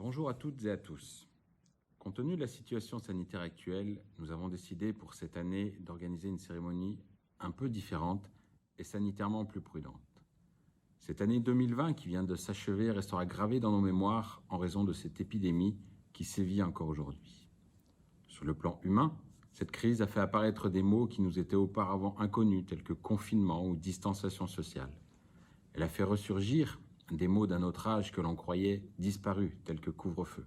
Bonjour à toutes et à tous. Compte tenu de la situation sanitaire actuelle, nous avons décidé pour cette année d'organiser une cérémonie un peu différente et sanitairement plus prudente. Cette année 2020 qui vient de s'achever restera gravée dans nos mémoires en raison de cette épidémie qui sévit encore aujourd'hui. Sur le plan humain, cette crise a fait apparaître des mots qui nous étaient auparavant inconnus, tels que confinement ou distanciation sociale. Elle a fait ressurgir des mots d'un autre âge que l'on croyait disparus, tels que couvre-feu.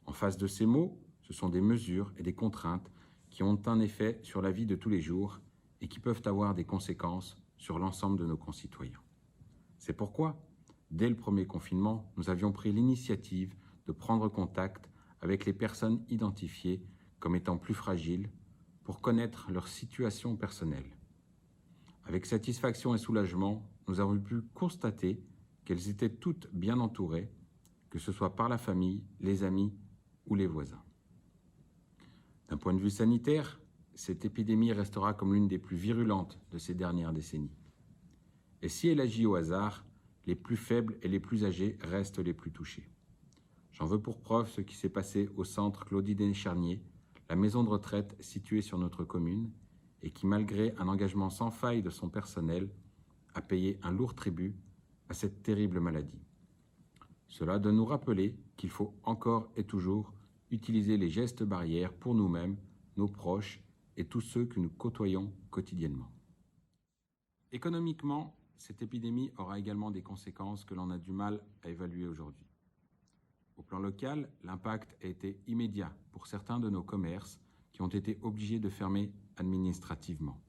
En face de ces mots, ce sont des mesures et des contraintes qui ont un effet sur la vie de tous les jours et qui peuvent avoir des conséquences sur l'ensemble de nos concitoyens. C'est pourquoi, dès le premier confinement, nous avions pris l'initiative de prendre contact avec les personnes identifiées comme étant plus fragiles pour connaître leur situation personnelle. Avec satisfaction et soulagement, nous avons pu constater qu'elles étaient toutes bien entourées, que ce soit par la famille, les amis ou les voisins. D'un point de vue sanitaire, cette épidémie restera comme l'une des plus virulentes de ces dernières décennies. Et si elle agit au hasard, les plus faibles et les plus âgés restent les plus touchés. J'en veux pour preuve ce qui s'est passé au centre Claudie-Descharnier, la maison de retraite située sur notre commune, et qui, malgré un engagement sans faille de son personnel, a payé un lourd tribut à cette terrible maladie. Cela doit nous rappeler qu'il faut encore et toujours utiliser les gestes barrières pour nous-mêmes, nos proches et tous ceux que nous côtoyons quotidiennement. Économiquement, cette épidémie aura également des conséquences que l'on a du mal à évaluer aujourd'hui. Au plan local, l'impact a été immédiat pour certains de nos commerces qui ont été obligés de fermer administrativement.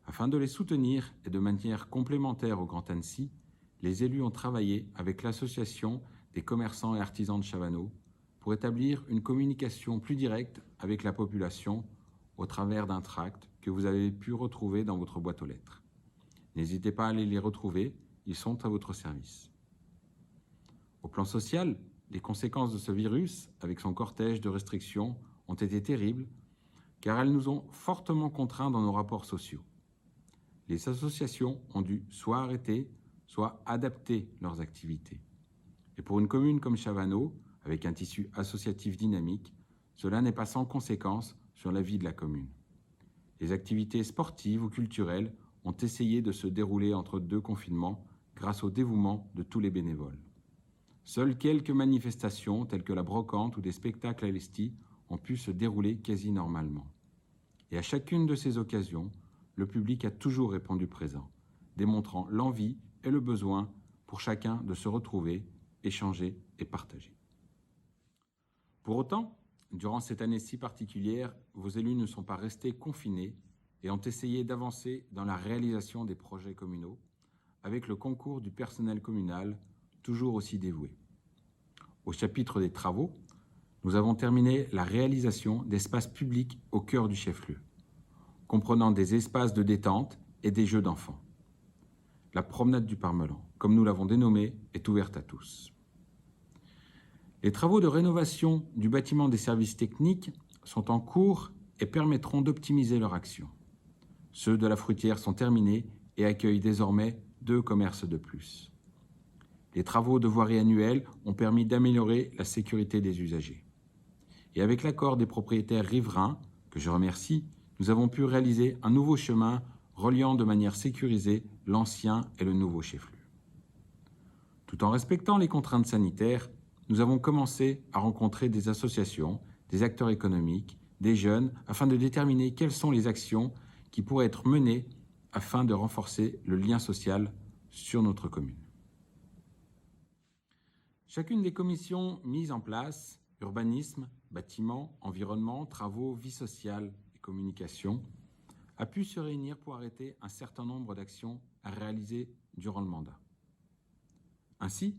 Afin de les soutenir et de manière complémentaire au Grand Annecy, les élus ont travaillé avec l'association des commerçants et artisans de Chavanneau pour établir une communication plus directe avec la population au travers d'un tract que vous avez pu retrouver dans votre boîte aux lettres. N'hésitez pas à aller les retrouver, ils sont à votre service. Au plan social, les conséquences de ce virus, avec son cortège de restrictions, ont été terribles car elles nous ont fortement contraints dans nos rapports sociaux. Les associations ont dû soit arrêter, soit adapter leurs activités. Et pour une commune comme Chavanneau, avec un tissu associatif dynamique, cela n'est pas sans conséquence sur la vie de la commune. Les activités sportives ou culturelles ont essayé de se dérouler entre deux confinements grâce au dévouement de tous les bénévoles. Seules quelques manifestations, telles que la brocante ou des spectacles à l'Esti, ont pu se dérouler quasi normalement. Et à chacune de ces occasions, le public a toujours répondu présent, démontrant l'envie et le besoin pour chacun de se retrouver, échanger et partager. Pour autant, durant cette année si particulière, vos élus ne sont pas restés confinés et ont essayé d'avancer dans la réalisation des projets communaux avec le concours du personnel communal, toujours aussi dévoué. Au chapitre des travaux, nous avons terminé la réalisation d'espaces publics au cœur du chef-lieu, comprenant des espaces de détente et des jeux d'enfants. La promenade du Parmelan, comme nous l'avons dénommée, est ouverte à tous. Les travaux de rénovation du bâtiment des services techniques sont en cours et permettront d'optimiser leur action. Ceux de la fruitière sont terminés et accueillent désormais 2 commerces de plus. Les travaux de voirie annuelle ont permis d'améliorer la sécurité des usagers. Et avec l'accord des propriétaires riverains, que je remercie, nous avons pu réaliser un nouveau chemin reliant de manière sécurisée l'ancien et le nouveau chef-lieu. Tout en respectant les contraintes sanitaires, nous avons commencé à rencontrer des associations, des acteurs économiques, des jeunes, afin de déterminer quelles sont les actions qui pourraient être menées afin de renforcer le lien social sur notre commune. Chacune des commissions mises en place, urbanisme, bâtiment, environnement, travaux, vie sociale et communication, a pu se réunir pour arrêter un certain nombre d'actions à réaliser durant le mandat. Ainsi,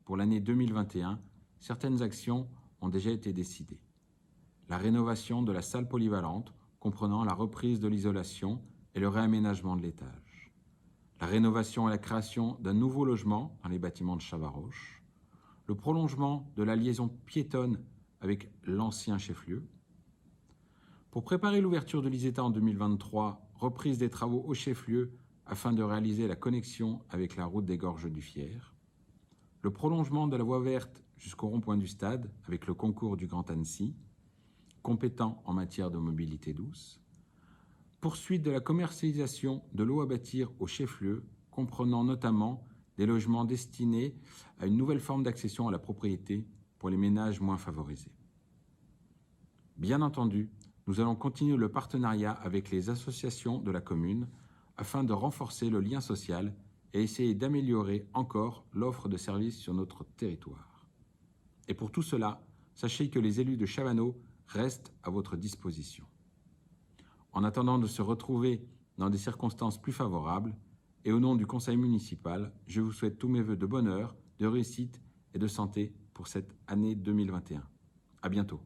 pour l'année 2021, certaines actions ont déjà été décidées. La rénovation de la salle polyvalente, comprenant la reprise de l'isolation et le réaménagement de l'étage. La rénovation et la création d'un nouveau logement dans les bâtiments de Chavaroche. Le prolongement de la liaison piétonne avec l'ancien chef-lieu. Pour préparer l'ouverture de l'ISETA en 2023, reprise des travaux au chef-lieu afin de réaliser la connexion avec la route des Gorges du Fier. le prolongement de la voie verte jusqu'au rond-point du stade avec le concours du Grand Annecy, compétent en matière de mobilité douce, poursuite de la commercialisation de l'eau à bâtir au chef-lieu, comprenant notamment des logements destinés à une nouvelle forme d'accession à la propriété pour les ménages moins favorisés. Bien entendu, nous allons continuer le partenariat avec les associations de la commune afin de renforcer le lien social et essayer d'améliorer encore l'offre de services sur notre territoire. Et pour tout cela, sachez que les élus de Chavanneau restent à votre disposition. En attendant de se retrouver dans des circonstances plus favorables, et au nom du conseil municipal, je vous souhaite tous mes vœux de bonheur, de réussite et de santé pour cette année 2021. À bientôt.